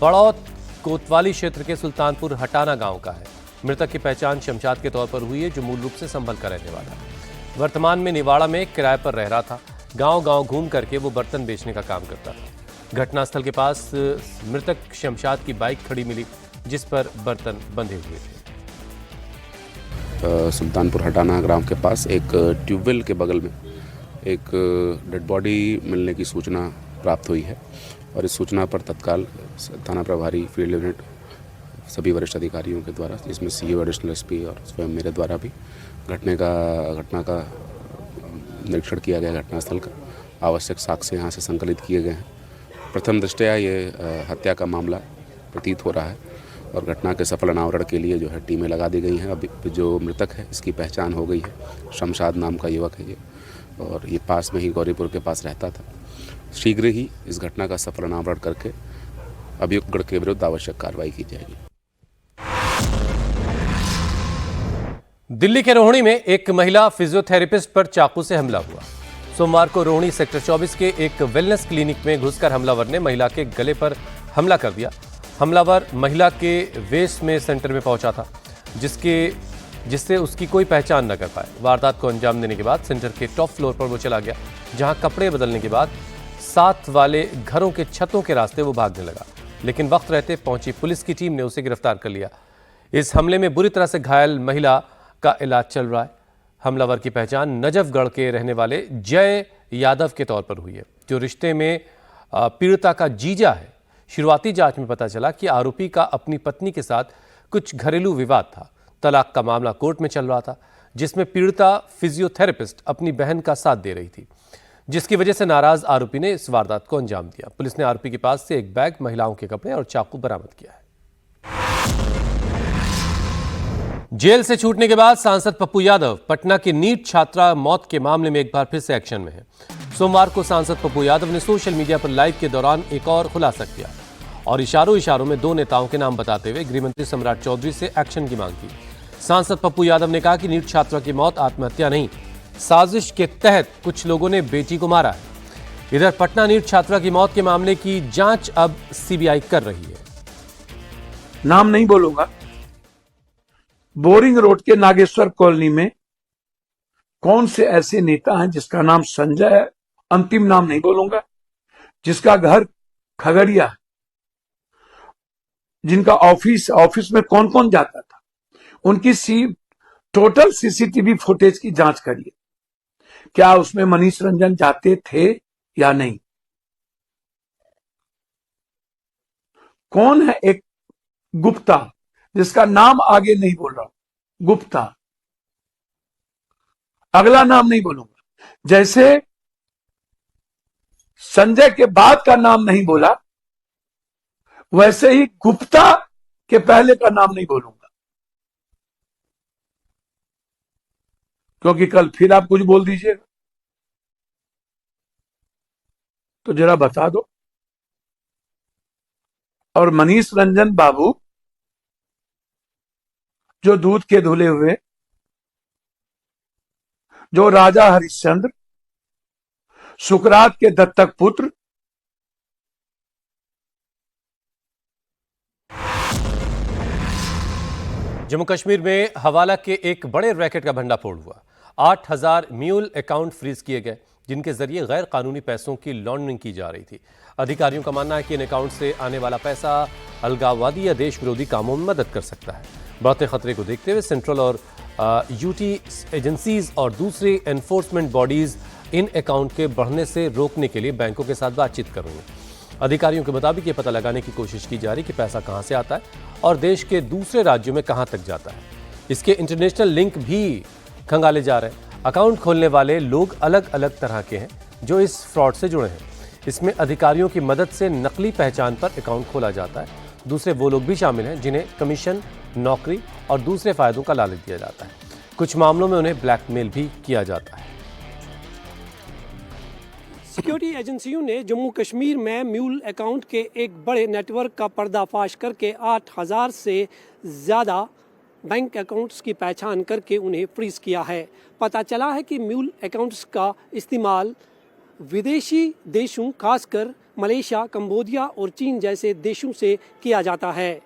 बड़ौत कोतवाली क्षेत्र के सुल्तानपुर हटाना गांव का है। मृतक की पहचान शमशाद के तौर पर हुई है, जो मूल रूप से संभल का रहने वाला है। वर्तमान में निवाड़ा में किराए पर रह रहा था। गांव-गांव घूम करके वो बर्तन बेचने का काम करता था। घटनास्थल के पास मृतक शमशाद की बाइक खड़ी मिली, जिस पर बर्तन बंधे हुए थे। सुल्तानपुर हटाना ग्राम के पास एक ट्यूबवेल के बगल में एक डेड बॉडी मिलने की सूचना प्राप्त हुई है और इस सूचना पर तत्काल थाना प्रभारी, फील्ड यूनिट, सभी वरिष्ठ अधिकारियों के द्वारा, जिसमें सीओ, एडिशनल एसपी और स्वयं मेरे द्वारा भी घटना का निरीक्षण किया गया। घटनास्थल का आवश्यक साक्ष्य यहाँ से संकलित किए गए हैं। प्रथम दृष्टया ये हत्या का मामला प्रतीत हो रहा है और घटना के सफल अनावरण के लिए जो है टीमें लगा दी गई हैं। अभी जो मृतक है इसकी पहचान हो गई है, शमशाद नाम का युवक है ये, और ये पास में ही गौरीपुर के पास रहता था। शीघ्र ही इस घटना का सफल अनावरण करके अभियुक्त गण के विरुद्ध आवश्यक कार्रवाई की जाएगी। दिल्ली के रोहिणी में एक महिला फिजियोथेरेपिस्ट पर चाकू से हमला हुआ। सोमवार को रोहिणी सेक्टर 24 के एक वेलनेस क्लिनिक में घुसकर हमलावर ने महिला के गले पर हमला कर दिया। हमलावर महिला के वेस्ट में सेंटर में पहुंचा था, जिससे उसकी कोई पहचान न कर पाए। वारदात को अंजाम देने के बाद सेंटर के टॉप फ्लोर पर वो चला गया, जहां कपड़े बदलने के बाद साथ वाले घरों के छतों के रास्ते वो भागने लगा, लेकिन वक्त रहते पहुंची पुलिस की टीम ने उसे गिरफ्तार कर लिया। इस हमले में बुरी तरह से घायल महिला का इलाज चल रहा है। हमलावर की पहचान नजफगढ़ के रहने वाले जय यादव के तौर पर हुई है, जो रिश्ते में पीड़िता का जीजा है। शुरुआती जांच में पता चला कि आरोपी का अपनी पत्नी के साथ कुछ घरेलू विवाद था। तलाक का मामला कोर्ट में चल रहा था, जिसमें पीड़िता फिजियोथेरेपिस्ट अपनी बहन का साथ दे रही थी, जिसकी वजह से नाराज आरोपी ने इस वारदात को अंजाम दिया। पुलिस ने आरोपी के पास से एक बैग, महिलाओं के कपड़े और चाकू बरामद किया है। जेल से छूटने के बाद सांसद पप्पू यादव पटना की नीट छात्रा मौत के मामले में एक बार फिर से एक्शन में है। सोमवार को सांसद पप्पू यादव ने सोशल मीडिया पर लाइव के दौरान एक और खुलासा किया और इशारों में दो नेताओं के नाम बताते हुए गृहमंत्री सम्राट चौधरी से एक्शन की मांग की। सांसद पप्पू यादव ने कहा कि नीट छात्रा की मौत आत्महत्या नहीं, साजिश के तहत कुछ लोगों ने बेटी को मारा है। इधर पटना नीट छात्रा की मौत के मामले की जांच अब सीबीआई कर रही है। नाम नहीं बोलूंगा, बोरिंग रोड के नागेश्वर कॉलोनी में कौन से ऐसे नेता हैं जिसका नाम संजय है, अंतिम नाम नहीं बोलूंगा, जिसका घर खगड़िया, जिनका ऑफिस में कौन कौन जाता था, उनकी टोटल सीसीटीवी फुटेज की जांच करिए। क्या उसमें मनीष रंजन जाते थे या नहीं? कौन है एक गुप्ता, जिसका नाम आगे नहीं बोल रहा, गुप्ता, अगला नाम नहीं बोलूंगा। जैसे संजय के बाद का नाम नहीं बोला, वैसे ही गुप्ता के पहले का नाम नहीं बोलूंगा, क्योंकि कल फिर आप कुछ बोल दीजिएगा। तो जरा बता दो। और मनीष रंजन बाबू जो दूध के धुले हुए, जो राजा हरिश्चंद्र, सुकरात के दत्तक पुत्र, जम्मू कश्मीर में हवाला के एक बड़े रैकेट का भंडाफोड़ हुआ। 8000 म्यूल अकाउंट फ्रीज किए गए, जिनके जरिए गैर कानूनी पैसों की लॉन्ड्रिंग की जा रही थी। अधिकारियों का मानना है कि इन अकाउंट से आने वाला पैसा अलगाववादी या देश विरोधी कामों में मदद कर सकता है। बढ़ते खतरे को देखते हुए सेंट्रल और यूटी एजेंसीज और दूसरी एनफोर्समेंट बॉडीज इन अकाउंट के बढ़ने से रोकने के लिए बैंकों के साथ बातचीत कर रही हैं। अधिकारियों के मुताबिक ये पता लगाने की कोशिश की जा रही कि पैसा कहां से आता है और देश के दूसरे राज्यों में कहां तक जाता है। इसके इंटरनेशनल लिंक भी खंगाले जा रहे हैं। अकाउंट खोलने वाले लोग अलग अलग तरह के हैं जो इस फ्रॉड से जुड़े हैं। इसमें अधिकारियों की मदद से नकली पहचान पर अकाउंट खोला जाता है। दूसरे वो लोग भी शामिल हैं जिन्हें कमीशन, नौकरी और दूसरे फायदों का लालच दिया जाता है। कुछ मामलों में उन्हें ब्लैकमेल भी किया जाता है। सिक्योरिटी एजेंसियों ने जम्मू कश्मीर में म्यूल अकाउंट के एक बड़े नेटवर्क का पर्दाफाश करके 8000 से ज़्यादा बैंक अकाउंट्स की पहचान करके उन्हें फ्रीज किया है। पता चला है कि म्यूल अकाउंट्स का इस्तेमाल विदेशी देशों खासकर मलेशिया, कंबोडिया और चीन जैसे देशों से किया जाता है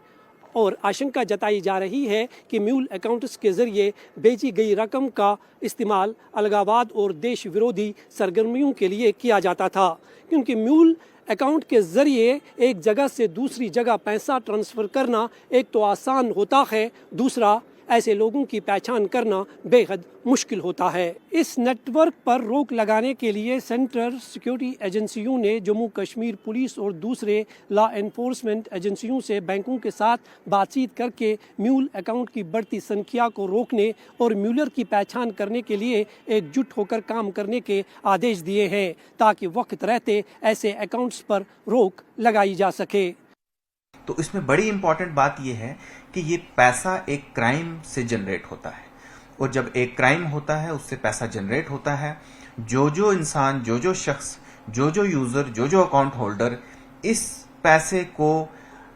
और आशंका जताई जा रही है कि म्यूल अकाउंट्स के जरिए बेची गई रकम का इस्तेमाल अलगाववाद और देश विरोधी सरगर्मियों के लिए किया जाता था, क्योंकि म्यूल अकाउंट के जरिए एक जगह से दूसरी जगह पैसा ट्रांसफ़र करना एक तो आसान होता है, दूसरा ऐसे लोगों की पहचान करना बेहद मुश्किल होता है। इस नेटवर्क पर रोक लगाने के लिए सेंट्रल सिक्योरिटी एजेंसियों ने जम्मू कश्मीर पुलिस और दूसरे लॉ एनफोर्समेंट एजेंसियों से बैंकों के साथ बातचीत करके म्यूल अकाउंट की बढ़ती संख्या को रोकने और म्यूलर की पहचान करने के लिए एकजुट होकर काम करने के आदेश दिए हैं, ताकि वक्त रहते ऐसे अकाउंट्स पर रोक लगाई जा सके। तो इसमें बड़ी इंपॉर्टेंट बात यह है कि ये पैसा एक क्राइम से जनरेट होता है, और जब एक क्राइम होता है उससे पैसा जनरेट होता है। जो इंसान, जो शख्स, जो यूज़र, जो अकाउंट होल्डर इस पैसे को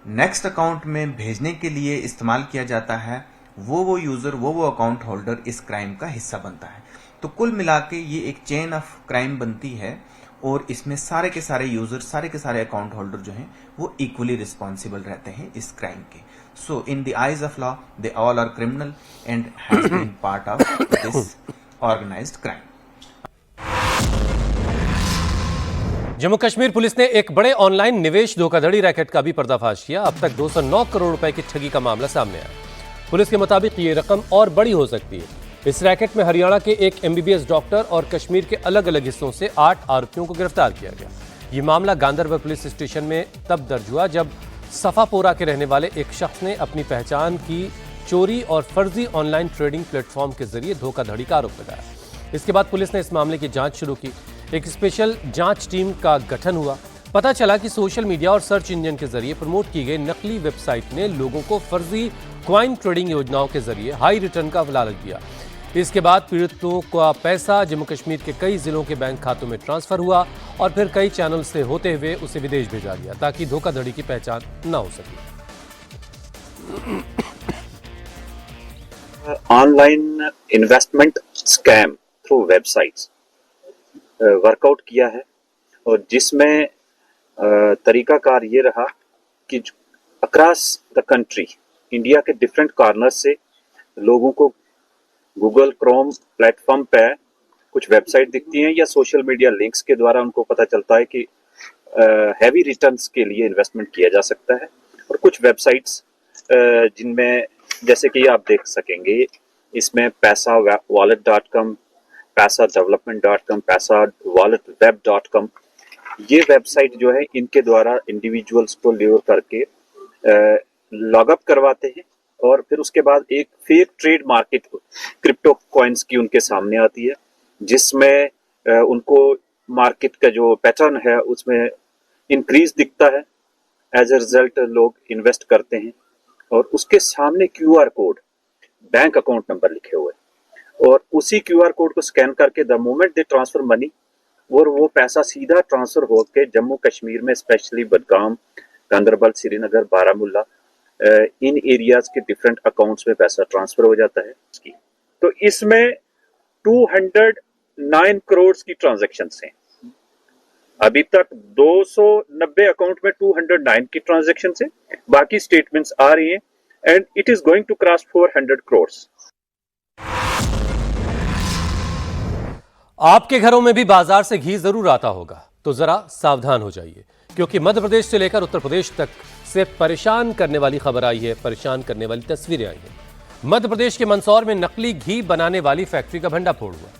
नेक्स्ट अकाउंट में भेजने के लिए इस्तेमाल किया जाता है, वो यूज़र, वो अकाउंट होल्डर इस क्राइम का हिस्सा बनता है। तो कुल मिला के ये एक चेन ऑफ क्राइम बनती है, और इसमें सारे के सारे यूजर, सारे के सारे अकाउंट होल्डर जो हैं वो इक्वली रिस्पॉन्सिबल रहते हैं इस क्राइम के। So in the eyes of law they all are criminal and has been part of this organized crime. Jammu Kashmir police ने एक बड़े ऑनलाइन निवेश धोखाधड़ी रैकेट का भी पर्दाफाश किया। अब तक 209 करोड़ रुपए की ठगी का मामला सामने आया। पुलिस के मुताबिक ये रकम और बड़ी हो सकती है। इस रैकेट में हरियाणा के एक MBBS डॉक्टर और कश्मीर के अलग अलग हिस्सों से 8 आरोपियों को गिरफ्तार किया गया। ये मामला गांधरबल पुलिस स्टेशन में तब दर्ज हुआ जब सफापोरा के रहने वाले एक शख्स ने अपनी पहचान की चोरी और फर्जी ऑनलाइन ट्रेडिंग प्लेटफॉर्म के जरिए धोखाधड़ी का आरोप लगाया। इसके बाद पुलिस ने इस मामले की जांच शुरू की। एक स्पेशल जांच टीम का गठन हुआ। पता चला कि सोशल मीडिया और सर्च इंजन के जरिए प्रमोट की गई नकली वेबसाइट ने लोगों को फर्जी क्वाइन ट्रेडिंग योजनाओं के जरिए हाई रिटर्न का लालच दिया। इसके बाद पीड़ितों का पैसा जम्मू कश्मीर के कई जिलों के बैंक खातों में ट्रांसफर हुआ और फिर कई चैनल से होते हुए उसे विदेश भेजा गया ताकि धोखाधड़ी की पहचान न हो सके। Online investment scam through websites workout किया है, और जिसमें तरीकाकार ये रहा कि अक्रॉस द कंट्री, इंडिया के डिफरेंट कॉर्नर से लोगों को गूगल क्रोम प्लेटफॉर्म पे कुछ वेबसाइट दिखती हैं या सोशल मीडिया लिंक्स के द्वारा उनको पता चलता है कि हैवी रिटर्न्स के लिए इन्वेस्टमेंट किया जा सकता है। और कुछ वेबसाइट्स जिनमें जैसे कि आप देख सकेंगे, इसमें पैसा wallet.com, पैसा development.com, पैसा walletweb.com, ये वेबसाइट जो है इनके द्वारा इंडिविजुअल्स को ल्योर करके लॉगअप करवाते हैं, और फिर उसके बाद एक fake trade market crypto coins की उनके सामने आती है, जिसमें उनको मार्केट का जो पैटर्न है उसमें इंक्रीज दिखता है, एज ए रिजल्ट लोग इन्वेस्ट करते हैं और उसके सामने QR code, bank account number लिखे हुए, और उसी QR कोड को स्कैन करके the moment they transfer money, और वो पैसा सीधा ट्रांसफर होकर जम्मू कश्मीर में स्पेशली बडगाम, गांदरबल, श्रीनगर, बारामूला, इन एरियाज के डिफरेंट अकाउंट्स में पैसा ट्रांसफर हो जाता है। तो इसमें 209 करोड़ की ट्रांजैक्शंस हैं। अभी तक 290 अकाउंट में 209 की ट्रांजैक्शंस हैं, बाकी स्टेटमेंट्स आ रही हैं, and it is going to cross 400 crore. आपके घरों में भी बाजार से घी जरूर आता होगा, तो जरा सावधान हो जाइए, क्योंकि मध्य प्रदेश से लेकर उत्तर प्रदेश तक से परेशान करने वाली खबर आई है, परेशान करने वाली तस्वीरें आई हैं। मध्य प्रदेश के मंदसौर में नकली घी बनाने वाली फैक्ट्री का भंडाफोड़ हुआ।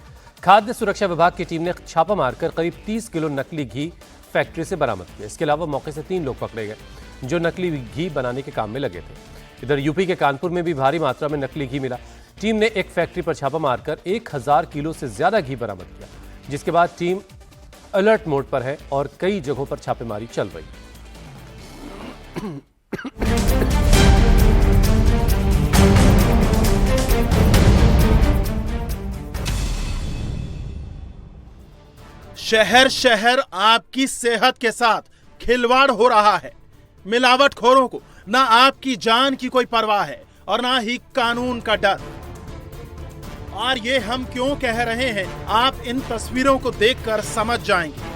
खाद्य सुरक्षा विभाग की टीम ने छापा मारकर करीब 30 किलो नकली घी फैक्ट्री से बरामद किया। इसके अलावा मौके से 3 लोग पकड़े गए जो नकली घी बनाने के काम में लगे थे। इधर यूपी के कानपुर में भी भारी मात्रा में नकली घी मिला। टीम ने एक फैक्ट्री पर छापा मारकर 1000 किलो से ज्यादा घी बरामद किया, जिसके बाद टीम अलर्ट मोड पर है और कई जगहों पर छापेमारी चल रही है। शहर शहर आपकी सेहत के साथ खिलवाड़ हो रहा है। मिलावटखोरों को ना आपकी जान की कोई परवाह है और ना ही कानून का डर। और ये हम क्यों कह रहे हैं, आप इन तस्वीरों को देखकर समझ जाएंगे।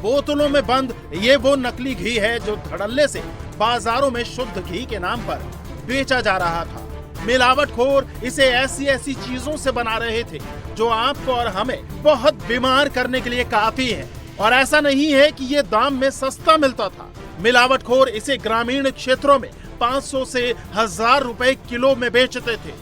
बोतलों में बंद ये वो नकली घी है जो धड़ल्ले से बाजारों में शुद्ध घी के नाम पर बेचा जा रहा था। मिलावटखोर इसे ऐसी ऐसी चीजों से बना रहे थे जो आपको और हमें बहुत बीमार करने के लिए काफी है। और ऐसा नहीं है कि ये दाम में सस्ता मिलता था। मिलावटखोर इसे ग्रामीण क्षेत्रों में 500 से 1000 रुपए किलो में बेचते थे।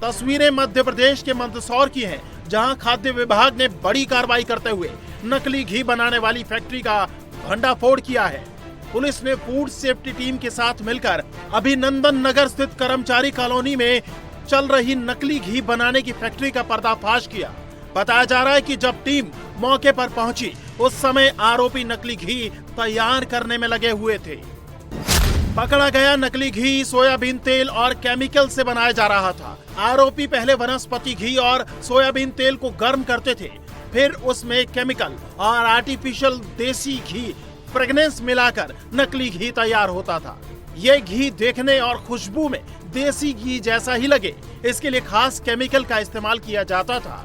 तस्वीरें मध्य प्रदेश के मंदसौर की हैं, जहां खाद्य विभाग ने बड़ी कार्रवाई करते हुए नकली घी बनाने वाली फैक्ट्री का भंडाफोड़ किया है। पुलिस ने फूड सेफ्टी टीम के साथ मिलकर अभिनंदन नगर स्थित कर्मचारी कॉलोनी में चल रही नकली घी बनाने की फैक्ट्री का पर्दाफाश किया। बताया जा रहा है कि जब टीम मौके पर पहुंची उस समय आरोपी नकली घी तैयार करने में लगे हुए थे। पकड़ा गया नकली घी सोयाबीन तेल और केमिकल से बनाया जा रहा था। आरोपी पहले वनस्पति घी और सोयाबीन तेल को गर्म करते थे, फिर उसमें केमिकल और आर्टिफिशियल देसी घी फ्रेगनेंस मिलाकर नकली घी तैयार होता था। ये घी देखने और खुशबू में देसी घी जैसा ही लगे, इसके लिए खास केमिकल का इस्तेमाल किया जाता था।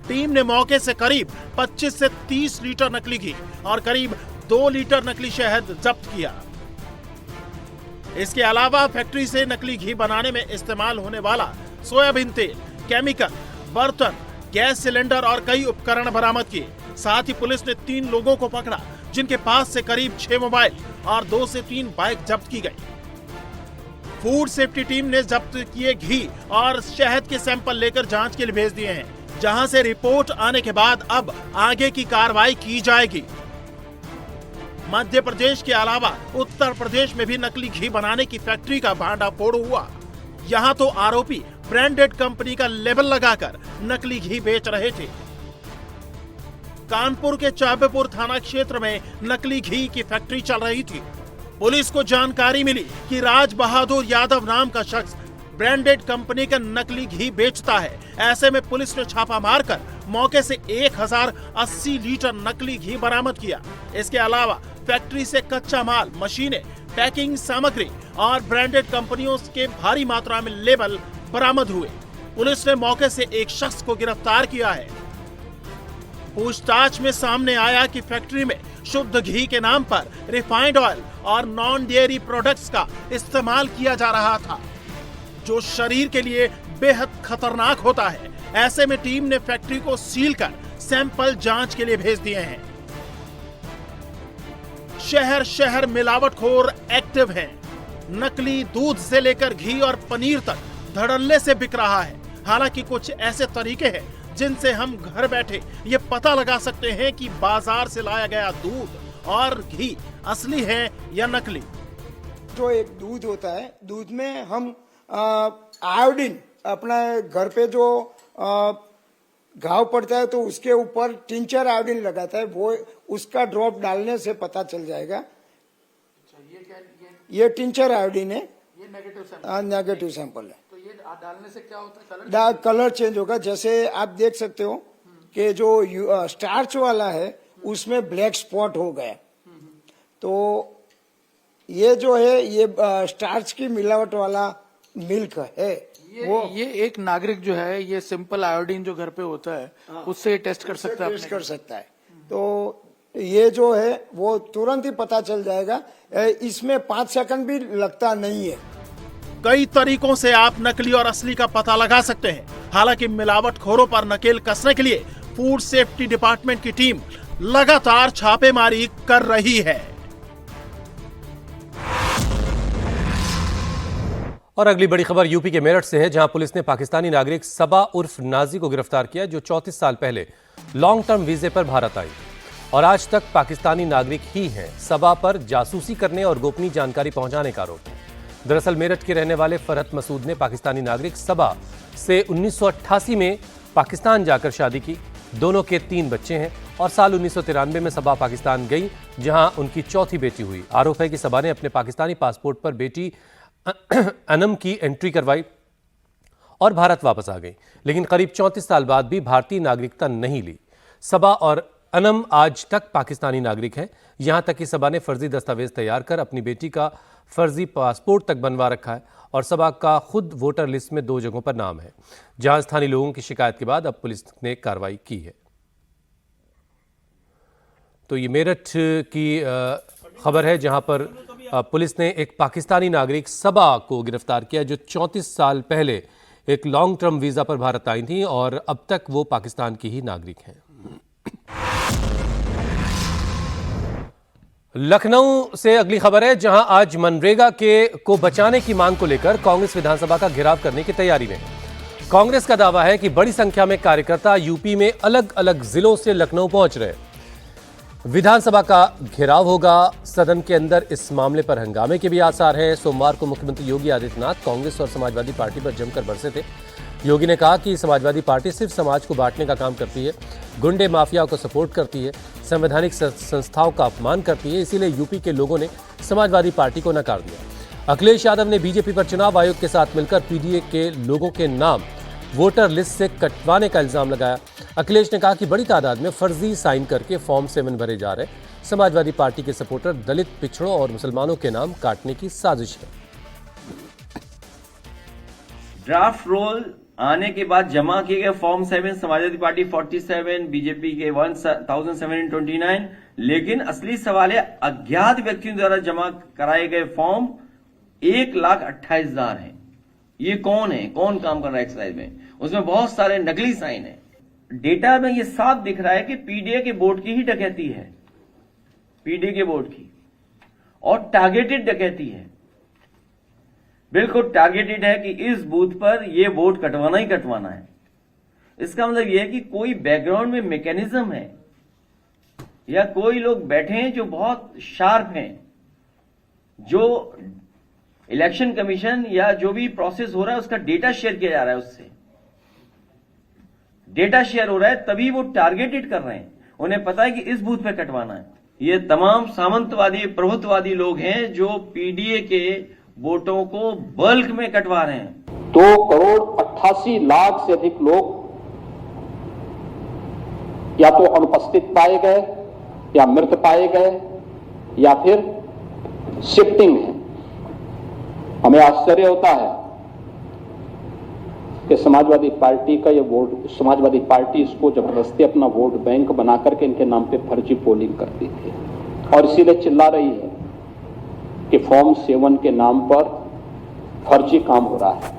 टीम ने मौके से करीब 25 से 30 लीटर नकली घी और करीब 2 लीटर नकली शहद जब्त किया। इसके अलावा फैक्ट्री से नकली घी बनाने में इस्तेमाल होने वाला सोयाबीन तेल, केमिकल, बर्तन, गैस सिलेंडर और कई उपकरण बरामद किए। साथ ही पुलिस ने 3 लोगों को पकड़ा, जिनके पास से करीब 6 मोबाइल और 2 से 3 बाइक जब्त की गई। फूड सेफ्टी टीम ने जब्त किए घी और शहद के सैंपल लेकर जांच के लिए भेज दिए हैं, जहां से रिपोर्ट आने के बाद अब आगे की कार्रवाई की जाएगी। मध्य प्रदेश के अलावा उत्तर प्रदेश में भी नकली घी बनाने की फैक्ट्री का भांडाफोड़ हुआ। यहाँ तो आरोपी ब्रांडेड कंपनी का लेबल लगाकर नकली घी बेच रहे थे। कानपुर के चाबेपुर थाना क्षेत्र में नकली घी की फैक्ट्री चल रही थी। पुलिस को जानकारी मिली कि राज बहादुर यादव नाम का शख्स ब्रांडेड कंपनी का नकली घी बेचता है। ऐसे में पुलिस ने छापा मारकर मौके से 1080 लीटर नकली घी बरामद किया। इसके अलावा फैक्ट्री से कच्चा माल, मशीनें, पैकिंग सामग्री और ब्रांडेड कंपनियों के भारी मात्रा में लेबल बरामद हुए। पुलिस ने मौके से एक शख्स को गिरफ्तार किया है। पूछताछ में सामने आया कि फैक्ट्री में शुद्ध घी के नाम पर रिफाइंड ऑयल और नॉन डेयरी प्रोडक्ट्स का इस्तेमाल किया जा रहा था, जो शरीर के लिए बेहद खतरनाक होता है। ऐसे में टीम ने फैक्ट्री को सील कर सैंपल जांच के लिए भेज दिए हैं। शहर शहर मिलावटखोर एक्टिव हैं। नकली दूध से लेकर घी और पनीर तक धड़ल्ले से बिक रहा है। हालांकि कुछ ऐसे तरीके हैं जिनसे हम घर बैठे ये पता लगा सकते हैं कि बाजार से लाया गया दूध और घी असली है या नकली। जो एक दूध होता है, दूध में हम आयोडीन अपना घर पे जो घाव पड़ता है तो उसके ऊपर टिंचर आयोडीन लगाता है, वो उसका ड्रॉप डालने से पता चल जाएगा। ये टिंचर आयोडीन है, ये नेगेटिव नेगेटिव सैंपल है। तो ये डालने से क्या होता है? कलर चेंज होगा। जैसे आप देख सकते हो कि जो स्टार्च वाला है उसमें ब्लैक स्पॉट हो गया, तो ये जो है ये स्टार्च की मिलावट वाला मिल्क है। ये एक नागरिक जो है ये सिंपल आयोडीन जो घर पे होता है उससे टेस्ट कर सकता है, टेस्ट कर सकता है। तो ये जो है वो तुरंत ही पता चल जाएगा, इसमें 5 सेकंड भी लगता नहीं है। कई तरीकों से आप नकली और असली का पता लगा सकते हैं। हालांकि मिलावटखोरों पर नकेल कसने के लिए फूड सेफ्टी डिपार्टमेंट की टीम लगातार छापेमारी कर रही है। और अगली बड़ी खबर यूपी के मेरठ से है, जहां पुलिस ने पाकिस्तानी नागरिक सबा उर्फ नाजी को गिरफ्तार किया, जो 34 साल पहले लॉन्ग टर्म वीजे पर भारत आई और आज तक पाकिस्तानी नागरिक ही हैं। सबा पर जासूसी करने और गोपनीय जानकारी पहुंचाने का आरोप है। दरअसल मेरठ के रहने वाले फरहत मसूद ने पाकिस्तानी नागरिक सबा से 1988 में पाकिस्तान जाकर शादी की। दोनों के 3 बच्चे हैं और साल 1993 में सबा पाकिस्तान गई, जहां उनकी चौथी बेटी हुई। आरोप है कि सबा ने अपने पाकिस्तानी पासपोर्ट पर बेटी अनम की एंट्री करवाई और भारत वापस आ गई, लेकिन करीब 34 साल बाद भी भारतीय नागरिकता नहीं ली। सबा और अनम आज तक पाकिस्तानी नागरिक हैं। यहां तक कि सबा ने फर्जी दस्तावेज तैयार कर अपनी बेटी का फर्जी पासपोर्ट तक बनवा रखा है और सबा का खुद वोटर लिस्ट में 2 जगहों पर नाम है, जहां स्थानीय लोगों की शिकायत के बाद अब पुलिस ने कार्रवाई की है। तो ये मेरठ की खबर है, जहां पर पुलिस ने एक पाकिस्तानी नागरिक सबा को गिरफ्तार किया, जो 34 साल पहले एक लॉन्ग टर्म वीजा पर भारत आई थी और अब तक वो पाकिस्तान की ही नागरिक हैं। लखनऊ से अगली खबर है, जहां आज मनरेगा को बचाने की मांग को लेकर कांग्रेस विधानसभा का घेराव करने की तैयारी में है। कांग्रेस का दावा है कि बड़ी संख्या में कार्यकर्ता यूपी में अलग अलग जिलों से लखनऊ पहुंच रहे। विधानसभा का घेराव होगा। सदन के अंदर इस मामले पर हंगामे के भी आसार हैं। सोमवार को मुख्यमंत्री योगी आदित्यनाथ कांग्रेस और समाजवादी पार्टी पर जमकर बरसे थे। योगी ने कहा कि समाजवादी पार्टी सिर्फ समाज को बांटने का काम करती है, गुंडे माफिया को सपोर्ट करती है, संवैधानिक संस्थाओं का अपमान करती है, इसीलिए यूपी के लोगों ने समाजवादी पार्टी को नकार दिया। अखिलेश यादव ने बीजेपी पर चुनाव आयोग के साथ मिलकर पीडीए के लोगों के नाम वोटर लिस्ट से कटवाने का इल्जाम लगाया। अखिलेश ने कहा कि बड़ी तादाद में फर्जी साइन करके फॉर्म 7 भरे जा रहे। समाजवादी पार्टी के सपोर्टर दलित, पिछड़ों और मुसलमानों के नाम काटने की साजिश है। ड्राफ्ट रोल आने के बाद जमा किए गए फॉर्म 7 समाजवादी पार्टी 47, बीजेपी के 1729, लेकिन असली सवाल है अज्ञात व्यक्तियों द्वारा जमा कराए गए फॉर्म 1,28,000 हैं। ये कौन है, कौन काम कर रहा है एक्सरसाइज में? उसमें बहुत सारे नकली साइन है। डेटा में ये साफ दिख रहा है कि पीडीए के वोट की ही डकैती है, पीडीए के वोट की, और टारगेटेड डकैती है। बिल्कुल टारगेटेड है कि इस बूथ पर ये वोट कटवाना ही कटवाना है। इसका मतलब यह है कि कोई बैकग्राउंड में मैकेनिज्म है या कोई लोग बैठे हैं जो बहुत शार्प हैं, जो इलेक्शन कमीशन या जो भी प्रोसेस हो रहा है उसका डेटा शेयर किया जा रहा है, उससे डेटा शेयर हो रहा है, तभी वो टारगेटेड कर रहे हैं। उन्हें पता है कि इस बूथ पे कटवाना है। ये तमाम सामंतवादी, प्रभुत्ववादी लोग हैं जो पीडीए के वोटों को बल्क में कटवा रहे हैं। 2,88,00,000 से अधिक लोग या तो अनुपस्थित पाए गए या मृत पाए गए या फिर शिफ्टिंग है। हमें आश्चर्य होता है कि समाजवादी पार्टी का ये वोट, समाजवादी पार्टी इसको जबरदस्ती अपना वोट बैंक बना करके इनके नाम पे फर्जी पोलिंग करती थी और इसीलिए चिल्ला रही है कि फॉर्म 7 के नाम पर फर्जी काम हो रहा है।